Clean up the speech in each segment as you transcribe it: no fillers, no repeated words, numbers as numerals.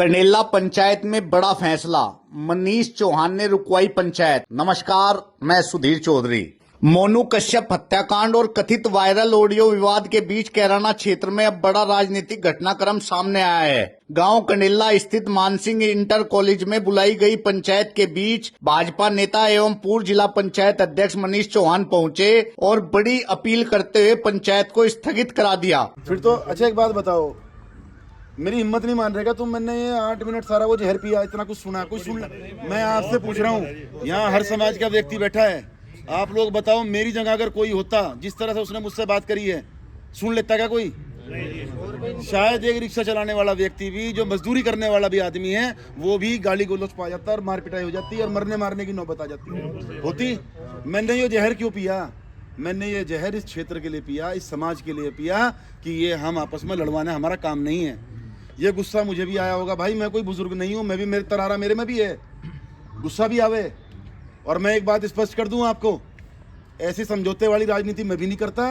कनेला पंचायत में बड़ा फैसला, मनीष चौहान ने रुकवाई पंचायत। नमस्कार, मैं सुधीर चौधरी। मोनू कश्यप हत्याकांड और कथित वायरल ऑडियो विवाद के बीच कैराना क्षेत्र में अब बड़ा राजनीतिक घटनाक्रम सामने आया है। गांव कनेला स्थित मानसिंह इंटर कॉलेज में बुलाई गई पंचायत के बीच भाजपा नेता एवं पूर्व जिला पंचायत अध्यक्ष मनीष चौहान पहुंचे और बड़ी अपील करते हुए पंचायत को स्थगित करा दिया। फिर तो अच्छा एक बात बताओ, मेरी हिम्मत नहीं मान रहेगा। तुम मैंने ये 8 मिनट सारा वो जहर पिया, इतना कुछ सुना, कुछ सुन। मैं आपसे पूछ रहा हूँ, यहाँ हर समाज का व्यक्ति बैठा है। आप लोग बताओ, मेरी जगह अगर कोई होता, जिस तरह से उसने मुझसे बात करी है, सुन लेता क्या कोई? शायद एक रिक्शा चलाने वाला व्यक्ति भी, जो मजदूरी करने वाला भी आदमी है, वो भी गाली गलौज पा जाता और मार पिटाई हो जाती और मरने मारने की नौबत आ जाती होती। मैंने ये जहर क्यों पिया? मैंने ये जहर इस क्षेत्र के लिए पिया, इस समाज के लिए पिया कि ये हम आपस में लड़वाना हमारा काम नहीं है। ये गुस्सा मुझे भी आया होगा भाई, मैं कोई बुजुर्ग नहीं हूँ, मैं भी, मेरे तरारा मेरे में भी है, गुस्सा भी आवे। और मैं एक बात स्पष्ट कर दूं आपको, ऐसी समझौते वाली राजनीति मैं भी नहीं करता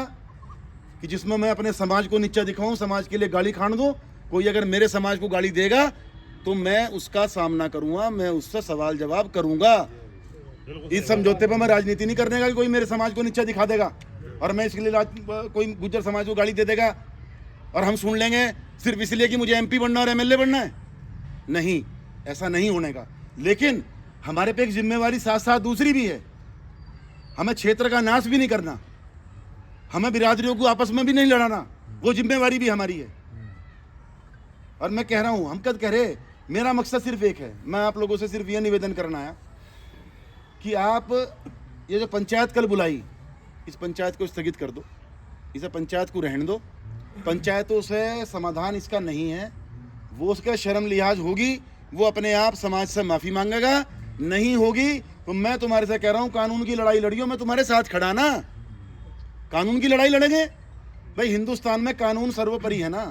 कि जिसमें मैं अपने समाज को नीचा दिखाऊं, समाज के लिए गाली खान दूं। कोई अगर मेरे समाज को गाली देगा तो मैं उसका सामना करूंगा, मैं उससे सवाल जवाब करूंगा। इस समझौते पर मैं राजनीति नहीं करने का कि कोई मेरे समाज को नीचा दिखा देगा और मैं इसके लिए कोई गुज्जर समाज को गाली दे देगा और हम सुन लेंगे सिर्फ इसलिए कि मुझे एमपी बनना और एमएलए बनना है। नहीं, ऐसा नहीं होने का। लेकिन हमारे पे एक जिम्मेवारी साथ साथ दूसरी भी है, हमें क्षेत्र का नाश भी नहीं करना, हमें बिरादरियों को आपस में भी नहीं लड़ाना, वो जिम्मेवारी भी हमारी है। और मैं कह रहा हूं, हम कद कह रहे, मेरा मकसद सिर्फ एक है, मैं आप लोगों से सिर्फ यह निवेदन करना है कि आप ये जो पंचायत कल बुलाई, इस पंचायत को स्थगित कर दो, इसे पंचायत को रहने दो। पंचायतों से समाधान इसका नहीं है, वो उसका शर्म लिहाज होगी, वो अपने आप समाज से माफ़ी मांगेगा। नहीं होगी तो मैं तुम्हारे से कह रहा हूँ, कानून की लड़ाई लड़ियो, मैं तुम्हारे साथ खड़ा ना। कानून की लड़ाई लड़ेंगे भाई, हिंदुस्तान में कानून सर्वोपरि है ना,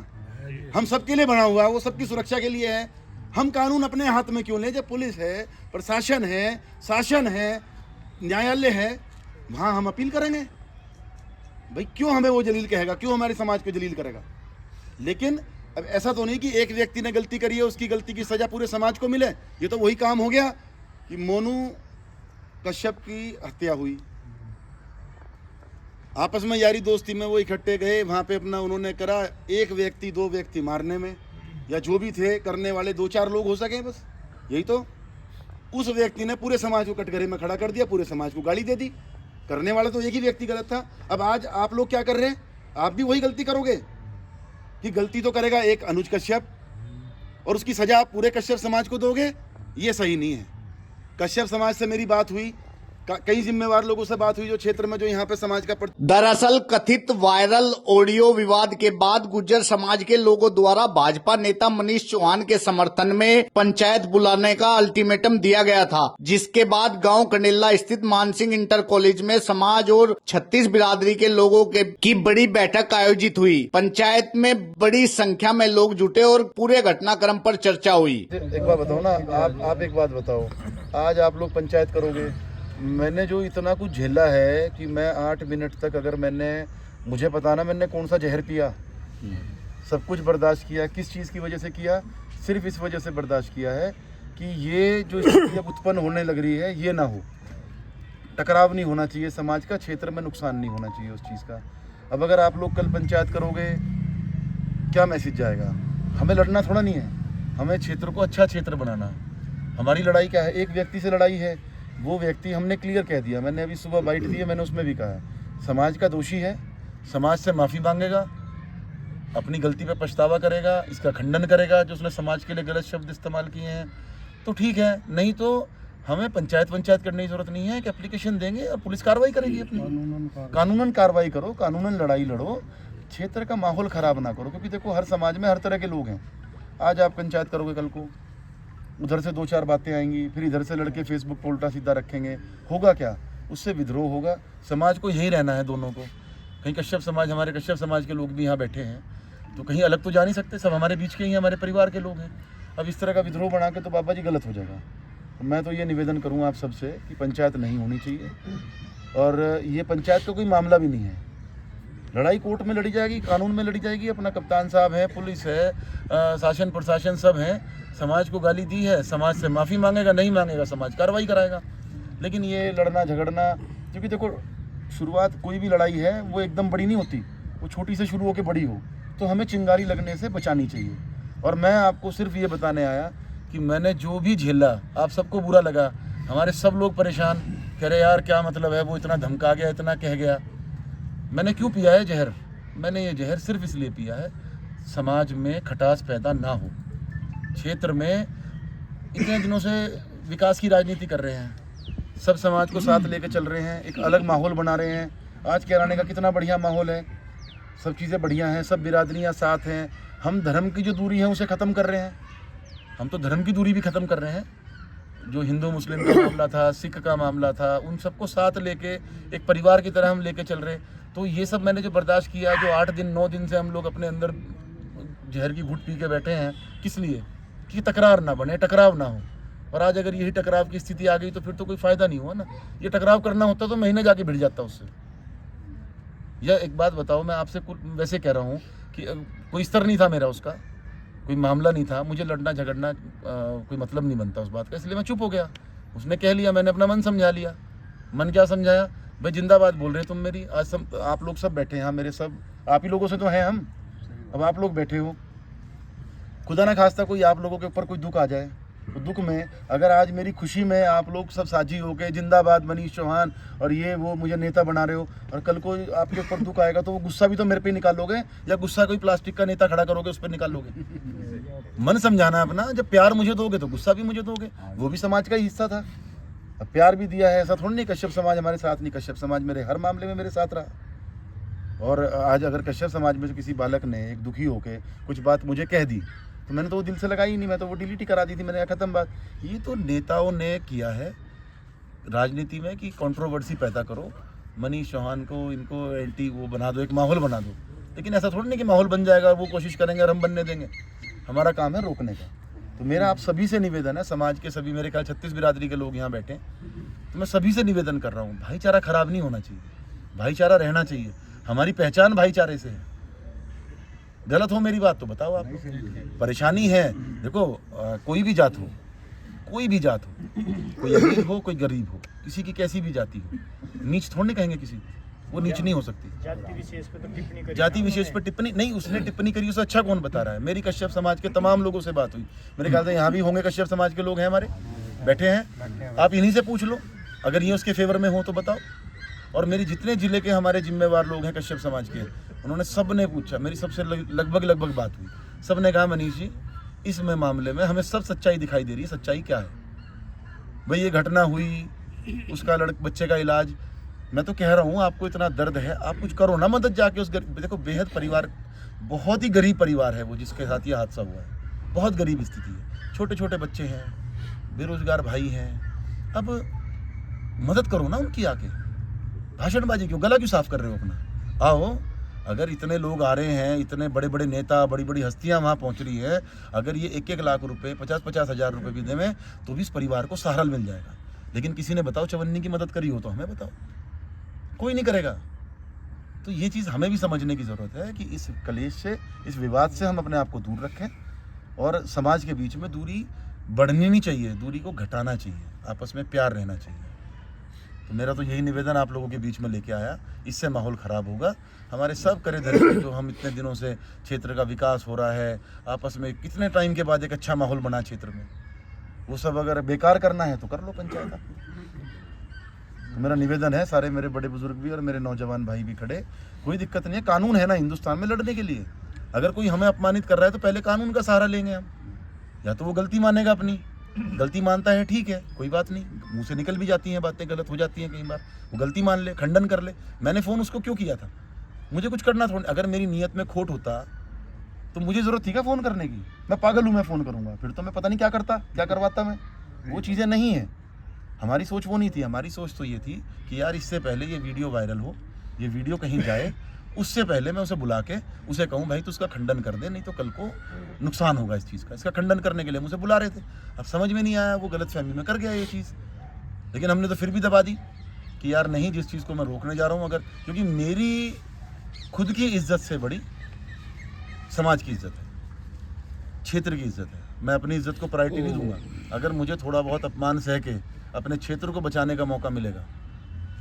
हम सबके लिए बना हुआ है, वो सबकी सुरक्षा के लिए है। हम कानून अपने हाथ में क्यों लें? जब पुलिस है, प्रशासन है, शासन है, न्यायालय है, वहाँ हम अपील करेंगे भाई। क्यों हमें वो जलील कहेगा, क्यों हमारे समाज को जलील करेगा? लेकिन अब ऐसा तो नहीं कि एक व्यक्ति ने गलती करी है, उसकी गलती की सजा पूरे समाज को मिले। ये तो वही काम हो गया कि मोनू कश्यप की हत्या हुई, आपस में यारी दोस्ती में वो इकट्ठे गए, वहाँ पे अपना उन्होंने करा, एक व्यक्ति 2 व्यक्ति मारने में, या जो भी थे करने वाले 2-4 लोग हो सके, बस यही तो। उस व्यक्ति ने पूरे समाज को कटघरे में खड़ा कर दिया, पूरे समाज को गाली दे दी। करने वाला तो एक ही व्यक्ति गलत था। अब आज आप लोग क्या कर रहे हैं? आप भी वही गलती करोगे कि गलती तो करेगा एक अनुज कश्यप और उसकी सजा आप पूरे कश्यप समाज को दोगे। ये सही नहीं है। कश्यप समाज से मेरी बात हुई, कई जिम्मेवार लोगों से बात हुई जो क्षेत्र में, जो यहाँ पे समाज का दरअसल कथित वायरल ऑडियो विवाद के बाद गुर्जर समाज के लोगों द्वारा भाजपा नेता मनीष चौहान के समर्थन में पंचायत बुलाने का अल्टीमेटम दिया गया था, जिसके बाद गांव कनेला स्थित मानसिंह इंटर कॉलेज में समाज और 36 बिरादरी के लोगों की बड़ी बैठक आयोजित हुई। पंचायत में बड़ी संख्या में लोग जुटे और पूरे घटनाक्रम पर चर्चा हुई। एक बात बताओ ना, आप एक बात बताओ, आज आप लोग पंचायत करोगे, मैंने जो इतना कुछ झेला है कि मैं 8 मिनट तक, अगर मुझे पता ना मैंने कौन सा जहर पिया, सब कुछ बर्दाश्त किया। किस चीज़ की वजह से किया? सिर्फ इस वजह से बर्दाश्त किया है कि ये जो स्थिति अब उत्पन्न होने लग रही है, ये ना हो, टकराव नहीं होना चाहिए समाज का, क्षेत्र में नुकसान नहीं होना चाहिए उस चीज़ का। अब अगर आप लोग कल पंचायत करोगे, क्या मैसेज जाएगा? हमें लड़ना थोड़ा नहीं है, हमें क्षेत्र को अच्छा क्षेत्र बनाना है। हमारी लड़ाई क्या है? एक व्यक्ति से लड़ाई है, वो व्यक्ति हमने क्लियर कह दिया, मैंने अभी सुबह बाइट दी है, मैंने उसमें भी कहा समाज का दोषी है, समाज से माफ़ी मांगेगा, अपनी गलती पे पछतावा करेगा, इसका खंडन करेगा जो उसने समाज के लिए गलत शब्द इस्तेमाल किए हैं, तो ठीक है। नहीं तो हमें पंचायत करने की ज़रूरत नहीं है कि एप्लीकेशन देंगे और पुलिस कार्रवाई करेगी अपनी। कानूनन कार्रवाई करो, कानूनन लड़ाई लड़ो, क्षेत्र का माहौल ख़राब ना करो। क्योंकि देखो, हर समाज में हर तरह के लोग हैं। आज आप पंचायत करोगे, कल को उधर से 2-4 बातें आएंगी, फिर इधर से लड़के फेसबुक पर उल्टा सीधा रखेंगे, होगा क्या? उससे विद्रोह होगा। समाज को यहीं रहना है दोनों को। कहीं कश्यप समाज, हमारे कश्यप समाज के लोग भी यहाँ बैठे हैं, तो कहीं अलग तो जा नहीं सकते, सब हमारे बीच के ही हमारे परिवार के लोग हैं। अब इस तरह का विद्रोह बना के तो बाबा जी गलत हो जाएगा। मैं तो ये निवेदन करूँगा आप सबसे कि पंचायत नहीं होनी चाहिए, और ये पंचायत का कोई मामला भी नहीं है, लड़ाई कोर्ट में लड़ी जाएगी, कानून में लड़ी जाएगी। अपना कप्तान साहब है, पुलिस है, शासन प्रशासन सब हैं। समाज को गाली दी है, समाज से माफ़ी मांगेगा, नहीं मांगेगा समाज कार्रवाई कराएगा। लेकिन ये लड़ना झगड़ना, क्योंकि देखो शुरुआत कोई भी लड़ाई है वो एकदम बड़ी नहीं होती, वो छोटी से शुरू होकर बड़ी हो, तो हमें चिंगारी लगने से बचानी चाहिए। और मैं आपको सिर्फ ये बताने आया कि मैंने जो भी झेला, आप सबको बुरा लगा, हमारे सब लोग परेशान, कह रहे यार क्या मतलब है, वो इतना धमका गया, इतना कह गया। मैंने क्यों पिया है जहर? मैंने ये जहर सिर्फ इसलिए पिया है समाज में खटास पैदा ना हो। क्षेत्र में इतने दिनों से विकास की राजनीति कर रहे हैं, सब समाज को साथ लेकर चल रहे हैं, एक अलग माहौल बना रहे हैं। आज कैराने का कितना बढ़िया माहौल है, सब चीज़ें बढ़िया हैं, सब बिरादरियाँ साथ हैं। हम धर्म की जो दूरी है उसे ख़त्म कर रहे हैं, हम तो धर्म की दूरी भी ख़त्म कर रहे हैं। जो हिंदू मुस्लिम का मामला था, सिख का मामला था, उन सबको साथ लेके एक परिवार की तरह हम लेके चल रहे। तो ये सब मैंने जो बर्दाश्त किया, जो 8 दिन 9 दिन से हम लोग अपने अंदर जहर की घुट पी के बैठे हैं, किस लिए? कि तकरार ना बने, टकराव ना हो। और आज अगर यही टकराव की स्थिति आ गई तो फिर तो कोई फ़ायदा नहीं हुआ ना। ये टकराव करना होता तो महीने जाके भिड़ जाता उससे। यह एक बात बताओ, मैं आपसे वैसे कह रहा हूँ कि कोई स्तर नहीं था मेरा, उसका कोई मामला नहीं था, मुझे लड़ना झगड़ना कोई मतलब नहीं बनता उस बात का, इसलिए मैं चुप हो गया। उसने कह लिया, मैंने अपना मन समझा लिया। मन क्या समझाया? भाई जिंदाबाद बोल रहे तुम मेरी, आज सब आप लोग सब बैठे हैं, हाँ मेरे सब आप ही लोगों से तो हैं हम, अब आप लोग बैठे हो। खुदा ना खास्ता कोई आप लोगों के ऊपर कोई दुख आ जाए, तो दुख में अगर आज मेरी खुशी में आप लोग सब साझी हो गए, जिंदाबाद मनीष चौहान और ये वो मुझे नेता बना रहे हो, और कल को आपके ऊपर दुख आएगा तो वो गुस्सा भी तो मेरे पे निकालोगे, या गुस्सा कोई प्लास्टिक का नेता खड़ा करोगे उस पर निकालोगे? मन समझाना अपना, जब प्यार मुझे दोगे तो गुस्सा भी मुझे दोगे, वो भी समाज का ही हिस्सा था। अब प्यार भी दिया है, ऐसा थोड़ी नहीं कश्यप समाज हमारे साथ नहीं, कश्यप समाज मेरे हर मामले में मेरे साथ रहा। और आज अगर कश्यप समाज में से किसी बालक ने एक दुखी होकर कुछ बात मुझे कह दी तो मैंने तो वो दिल से लगाई ही नहीं, मैं तो वो डिलीट ही करा दी थी, मैंने कहा खत्म बात। ये तो नेताओं ने किया है राजनीति में कि कंट्रोवर्सी पैदा करो, मनीष चौहान को इनको एंटी वो बना दो, एक माहौल बना दो। लेकिन ऐसा थोड़ी नहीं कि माहौल बन जाएगा, वो कोशिश करेंगे और हम बनने देंगे। हमारा काम है रोकने का। तो मेरा आप सभी से निवेदन है, समाज के सभी, मेरे ख्याल 36 बिरादरी के लोग यहाँ बैठे, तो मैं सभी से निवेदन कर रहा हूँ, भाईचारा खराब नहीं होना चाहिए, भाईचारा रहना चाहिए। हमारी पहचान भाईचारे से है। गलत हो मेरी बात तो बताओ आप। परेशानी है, देखो कोई भी जात हो, कोई भी जात हो, कोई अमीर हो कोई गरीब हो, किसी की कैसी भी जाति हो, नीच थोड़ी कहेंगे किसी को, वो नीच नहीं हो सकती। जाति विशेष पर टिप्पणी नहीं, उसने टिप्पणी करी, उसे अच्छा कौन बता रहा है? मेरी कश्यप समाज के तमाम लोगों से बात हुई, मेरे ख्याल से यहाँ भी होंगे कश्यप समाज के लोग हैं हमारे बैठे हैं, आप इन्हीं से पूछ लो, अगर ये उसके फेवर में हो तो बताओ। और मेरी जितने जिले के हमारे जिम्मेवार लोग हैं कश्यप समाज के, उन्होंने सब ने पूछा, मेरी सबसे लगभग बात हुई, सब ने कहा मनीष जी इस मामले में हमें सब सच्चाई दिखाई दे रही है। सच्चाई क्या है भाई? ये घटना हुई, उसका बच्चे का इलाज, मैं तो कह रहा हूँ आपको इतना दर्द है, आप कुछ करो ना, मदद जाके उस देखो बेहद परिवार, बहुत ही गरीब परिवार है वो जिसके साथ ये हादसा हुआ है, बहुत गरीब स्थिति है, छोटे छोटे बच्चे हैं, बेरोजगार भाई हैं, अब मदद करो ना उनकी आके। भाषणबाजी क्यों, गला क्यों साफ कर रहे हो अपना? आओ, अगर इतने लोग आ रहे हैं, इतने बड़े बड़े नेता, बड़ी बड़ी हस्तियां वहाँ पहुँच रही है, अगर ये 1-1 लाख रुपए 50-50 हज़ार रुपये भी देवें तो भी इस परिवार को सहारा मिल जाएगा। लेकिन किसी ने बताओ चवन्नी की मदद करी हो तो हमें बताओ, कोई नहीं करेगा। तो ये चीज़ हमें भी समझने की ज़रूरत है कि इस कलेश से, इस विवाद से हम अपने आप को दूर रखें, और समाज के बीच में दूरी बढ़नी नहीं चाहिए, दूरी को घटाना चाहिए, आपस में प्यार रहना चाहिए। तो मेरा तो यही निवेदन आप लोगों के बीच में लेके आया, इससे माहौल ख़राब होगा। हमारे सब करे धरे जो हम इतने दिनों से क्षेत्र का विकास हो रहा है, आपस में कितने टाइम के बाद एक अच्छा माहौल बना क्षेत्र में, वो सब अगर बेकार करना है तो कर लो पंचायत। तो मेरा निवेदन है, सारे मेरे बड़े बुजुर्ग भी और मेरे नौजवान भाई भी खड़े, कोई दिक्कत नहीं है, कानून है ना हिंदुस्तान में लड़ने के लिए। अगर कोई हमें अपमानित कर रहा है तो पहले कानून का सहारा लेंगे हम, या तो वो गलती मानेगा, अपनी गलती मानता है ठीक है, कोई बात नहीं, मुंह से निकल भी जाती हैं बातें, गलत हो जाती हैं कई बार, वो गलती मान ले, खंडन कर ले। मैंने फ़ोन उसको क्यों किया था? मुझे कुछ करना था, अगर मेरी नीयत में खोट होता तो मुझे ज़रूरत थी क्या फ़ोन करने की? मैं पागल हूँ, मैं फ़ोन करूँगा, फिर तो मैं पता नहीं क्या करता, क्या करवाता मैं। वो चीज़ें नहीं है, हमारी सोच वो नहीं थी। हमारी सोच तो ये थी कि यार इससे पहले ये वीडियो वायरल हो, ये वीडियो कहीं जाए, उससे पहले मैं उसे बुला के उसे कहूँ भाई तू उसका खंडन कर दे, नहीं तो कल को नुकसान होगा इस चीज़ का। इसका खंडन करने के लिए मुझे बुला रहे थे, अब समझ में नहीं आया, वो गलतफहमी में कर गया ये चीज़। लेकिन हमने तो फिर भी दबा दी कि यार नहीं, जिस चीज़ को मैं रोकने जा रहा हूँ, अगर क्योंकि मेरी खुद की इज्जत से बड़ी समाज की इज्जत है, क्षेत्र की इज्जत है। मैं अपनी इज्जत को प्रायोरिटी नहीं दूंगा। अगर मुझे थोड़ा बहुत अपमान सह के अपने क्षेत्र को बचाने का मौका मिलेगा,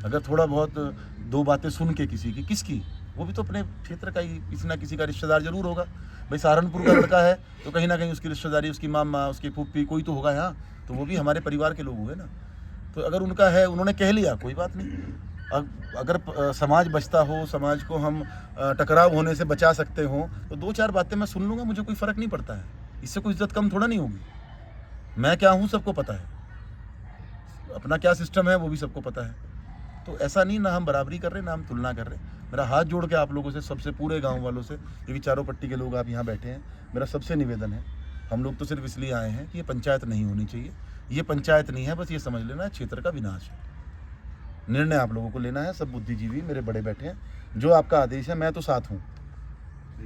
अगर थोड़ा बहुत दो बातें सुन के किसकी, वो भी तो अपने क्षेत्र का ही किसी ना किसी का रिश्तेदार जरूर होगा। भाई सहारनपुर का लड़का है तो कहीं ना कहीं उसकी रिश्तेदारी, उसकी मामा, उसकी फूफी कोई तो होगा यहाँ, तो वो भी हमारे परिवार के लोग हुए ना। तो अगर उनका है, उन्होंने कह लिया, कोई बात नहीं। अगर समाज बचता हो, समाज को हम टकराव होने से बचा सकते हो, तो दो चार बातें मैं सुन लूँगा, मुझे कोई फ़र्क नहीं पड़ता है। इससे कोई इज्जत कम थोड़ा नहीं होगी। मैं क्या हूँ सबको पता है, अपना क्या सिस्टम है वो भी सबको पता है। तो ऐसा नहीं, ना हम बराबरी कर रहे, ना हम तुलना कर रहे। मेरा हाथ जोड़ के आप लोगों से, सबसे पूरे गांव वालों से, क्योंकि चारों पट्टी के लोग आप यहाँ बैठे हैं, मेरा सबसे निवेदन है, हम लोग तो सिर्फ इसलिए आए हैं कि ये पंचायत नहीं होनी चाहिए। ये पंचायत नहीं है, बस ये समझ लेना क्षेत्र का विनाश है। निर्णय आप लोगों को लेना है। सब बुद्धिजीवी मेरे बड़े बैठे हैं, जो आपका आदेश है मैं तो साथ हूँ,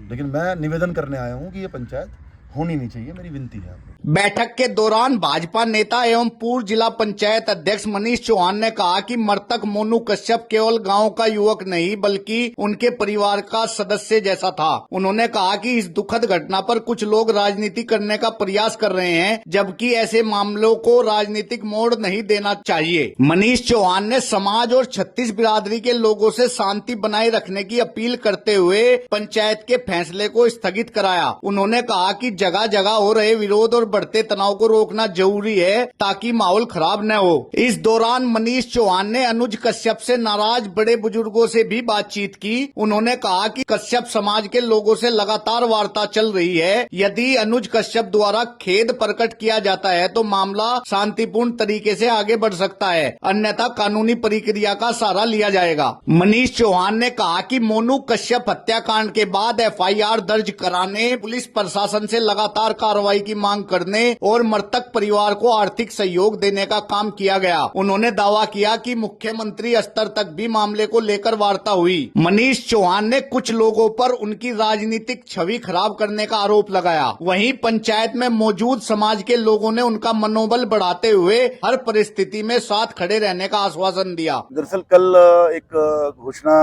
लेकिन मैं निवेदन करने आया हूँ कि ये पंचायत होनी नहीं चाहिए, मेरी विनती है। बैठक के दौरान भाजपा नेता एवं पूर्व जिला पंचायत अध्यक्ष मनीष चौहान ने कहा कि मृतक मोनू कश्यप केवल गांव का युवक नहीं बल्कि उनके परिवार का सदस्य जैसा था। उन्होंने कहा कि इस दुखद घटना पर कुछ लोग राजनीति करने का प्रयास कर रहे हैं, जबकि ऐसे मामलों को राजनीतिक मोड़ नहीं देना चाहिए। मनीष चौहान ने समाज और छत्तीस बिरादरी के लोगों से शांति बनाए रखने की अपील करते हुए पंचायत के फैसले को स्थगित कराया। उन्होंने कहा कि जगह जगह हो रहे विरोध और बढ़ते तनाव को रोकना जरूरी है ताकि माहौल खराब न हो। इस दौरान मनीष चौहान ने अनुज कश्यप से नाराज बड़े बुजुर्गों से भी बातचीत की। उन्होंने कहा कि कश्यप समाज के लोगों से लगातार वार्ता चल रही है। यदि अनुज कश्यप द्वारा खेद प्रकट किया जाता है तो मामला शांतिपूर्ण तरीके से आगे बढ़ सकता है, अन्यथा कानूनी प्रक्रिया का सहारा लिया जाएगा। मनीष चौहान ने कहा कि मोनू कश्यप हत्याकांड के बाद FIR दर्ज कराने, पुलिस प्रशासन से लगातार कार्रवाई की मांग करने और मृतक परिवार को आर्थिक सहयोग देने का काम किया गया। उन्होंने दावा किया कि मुख्यमंत्री स्तर तक भी मामले को लेकर वार्ता हुई। मनीष चौहान ने कुछ लोगों पर उनकी राजनीतिक छवि खराब करने का आरोप लगाया। वहीं पंचायत में मौजूद समाज के लोगों ने उनका मनोबल बढ़ाते हुए हर परिस्थिति में साथ खड़े रहने का आश्वासन दिया। दरअसल कल एक घोषणा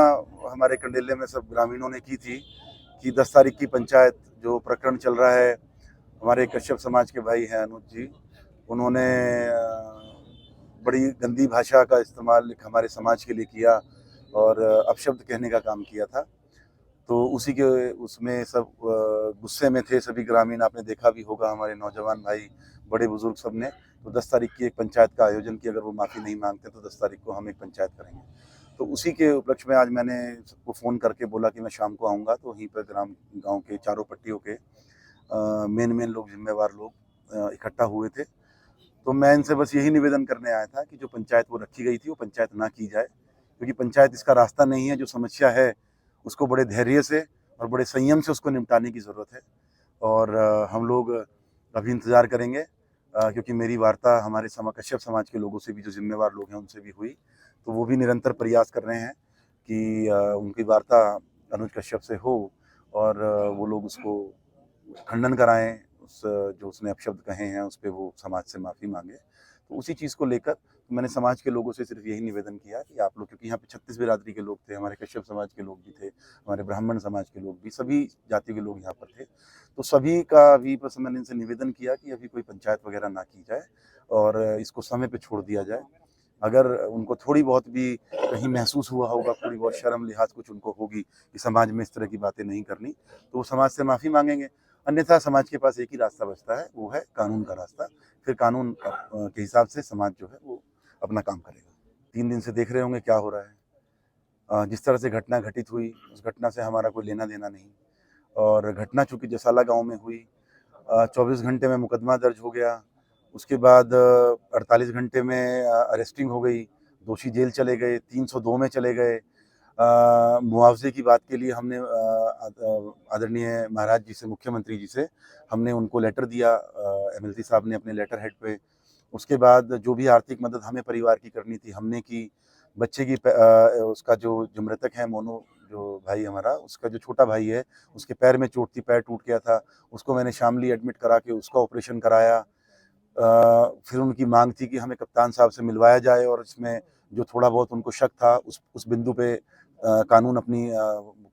हमारे कंडेले में सब ग्रामीणों ने की थी कि 10 तारीख की पंचायत जो प्रकरण चल रहा है, हमारे कश्यप समाज के भाई हैं अनुज जी, उन्होंने बड़ी गंदी भाषा का इस्तेमाल हमारे समाज के लिए किया और अपशब्द कहने का काम किया था। तो उसी के उसमें सब गुस्से में थे सभी ग्रामीण। आपने देखा भी होगा, हमारे नौजवान भाई, बड़े बुजुर्ग सब ने। तो 10 तारीख की एक पंचायत का आयोजन किया। अगर वो माफ़ी नहीं मांगते तो 10 तारीख को हम एक पंचायत करेंगे। तो उसी के उपलक्ष्य में आज मैंने सबको फ़ोन करके बोला कि मैं शाम को आऊँगा, तो वहीं पर गाँव के चारों पट्टियों के मेन लोग, जिम्मेवार लोग इकट्ठा हुए थे। तो मैं इनसे बस यही निवेदन करने आया था कि जो पंचायत वो रखी गई थी वो पंचायत ना की जाए, क्योंकि पंचायत इसका रास्ता नहीं है। जो समस्या है उसको बड़े धैर्य से और बड़े संयम से उसको निपटाने की ज़रूरत है। और हम लोग अभी इंतज़ार करेंगे, क्योंकि मेरी वार्ता हमारे कश्यप समाज के लोगों से भी, जो जिम्मेवार लोग हैं, उनसे भी हुई। तो वो भी निरंतर प्रयास कर रहे हैं कि उनकी वार्ता अनुज कश्यप से हो और वो लोग उसको खंडन कराएं, जो उसने अपशब्द कहे हैं उस पर वो समाज से माफ़ी मांगे। तो उसी चीज़ को लेकर तो मैंने समाज के लोगों से सिर्फ यही निवेदन किया कि आप लोग, क्योंकि यहाँ पे 36 बिरादरी के लोग थे, हमारे कश्यप समाज के लोग भी थे, हमारे ब्राह्मण समाज के लोग भी, सभी जाति के लोग यहाँ पर थे। तो सभी का भी बस मैंने इनसे निवेदन किया कि अभी कोई पंचायत वगैरह ना की जाए और इसको समय पर छोड़ दिया जाए। अगर उनको थोड़ी बहुत भी कहीं महसूस हुआ होगा, थोड़ी बहुत शर्म लिहाज कुछ उनको होगी कि समाज में इस तरह की बातें नहीं करनी, तो वो समाज से माफ़ी मांगेंगे। अन्यथा समाज के पास एक ही रास्ता बचता है, वो है कानून का रास्ता। फिर कानून के हिसाब से समाज जो है वो अपना काम करेगा। 3 दिन से देख रहे होंगे क्या हो रहा है। जिस तरह से घटना घटित हुई, उस घटना से हमारा कोई लेना देना नहीं। और घटना चूँकि जसाला गाँव में हुई, 24 घंटे में मुकदमा दर्ज हो गया, उसके बाद 48 घंटे में अरेस्टिंग हो गई, दोषी जेल चले गए, 302 में चले गए। मुआवजे की बात के लिए हमने आदरणीय महाराज जी से, मुख्यमंत्री जी से, हमने उनको लेटर दिया, MLC साहब ने अपने लेटर हेड पे। उसके बाद जो भी आर्थिक मदद हमें परिवार की करनी थी हमने की। बच्चे की उसका जो मृतक है मोनू, जो भाई हमारा, उसका जो छोटा भाई है, उसके पैर में चोट थी, पैर टूट गया था, उसको मैंने शामली एडमिट करा के उसका ऑपरेशन कराया। फिर उनकी मांग थी कि हमें कप्तान साहब से मिलवाया जाए और इसमें जो थोड़ा बहुत उनको शक था उस बिंदु पे कानून अपनी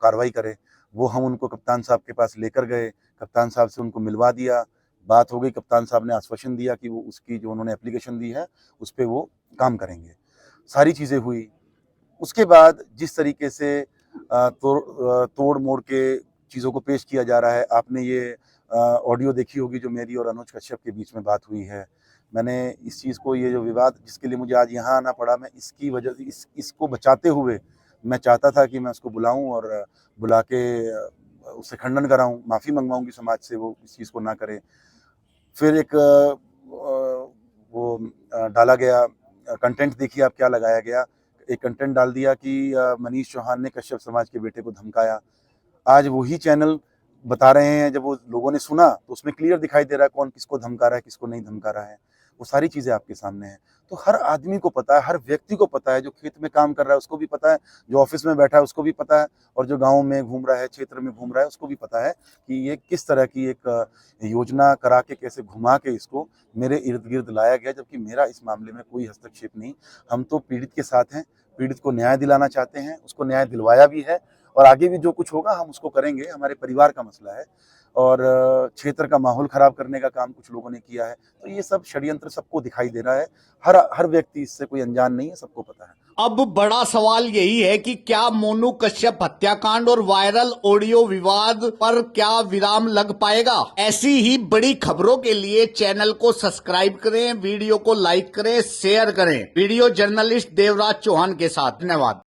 कार्रवाई करे। वो हम उनको कप्तान साहब के पास लेकर गए, कप्तान साहब से उनको मिलवा दिया, बात हो गई। कप्तान साहब ने आश्वासन दिया कि वो उसकी जो उन्होंने एप्लीकेशन दी है उस पर वो काम करेंगे। सारी चीज़ें हुई। उसके बाद जिस तरीके से तोड़ मोड़ के चीज़ों को पेश किया जा रहा है, आपने ये ऑडियो देखी होगी जो मेरी और अनुज कश्यप के बीच में बात हुई है। मैंने इस चीज़ को, ये जो विवाद जिसके लिए मुझे आज यहाँ आना पड़ा, मैं इसकी वजह से इसको बचाते हुए मैं चाहता था कि मैं उसको बुलाऊं और बुला के उससे खंडन कराऊं, माफ़ी मंगवाऊं कि समाज से वो इस चीज़ को ना करे। फिर एक वो डाला गया कंटेंट, देखिए आप क्या लगाया गया। एक कंटेंट डाल दिया कि मनीष चौहान ने कश्यप समाज के बेटे को धमकाया। आज वही चैनल बता रहे हैं, जब वो लोगों ने सुना तो उसमें क्लियर दिखाई दे रहा है कौन किसको धमका रहा है, किसको नहीं धमका रहा है। वो सारी चीज़ें आपके सामने हैं। तो हर आदमी को पता है, हर व्यक्ति को पता है, जो खेत में काम कर रहा है उसको भी पता है, जो ऑफिस में बैठा है उसको भी पता है, और जो गाँव में घूम रहा है, क्षेत्र में घूम रहा है, उसको भी पता है कि ये किस तरह की एक योजना करा के, कैसे घुमा के इसको मेरे इर्द गिर्द लाया गया, जबकि मेरा इस मामले में कोई हस्तक्षेप नहीं। हम तो पीड़ित के साथ हैं, पीड़ित को न्याय दिलाना चाहते हैं, उसको न्याय दिलवाया भी है, और आगे भी जो कुछ होगा हम उसको करेंगे। हमारे परिवार का मसला है, और क्षेत्र का माहौल खराब करने का काम कुछ लोगों ने किया है। तो ये सब षड्यंत्र सबको दिखाई दे रहा है। हर व्यक्ति इससे कोई अनजान नहीं है, सबको पता है। अब बड़ा सवाल यही है कि क्या मोनू कश्यप हत्याकांड और वायरल ऑडियो विवाद पर क्या विराम लग पाएगा? ऐसी ही बड़ी खबरों के लिए चैनल को सब्सक्राइब करें, वीडियो को लाइक करें, शेयर करें। वीडियो जर्नलिस्ट देवराज चौहान के साथ। धन्यवाद।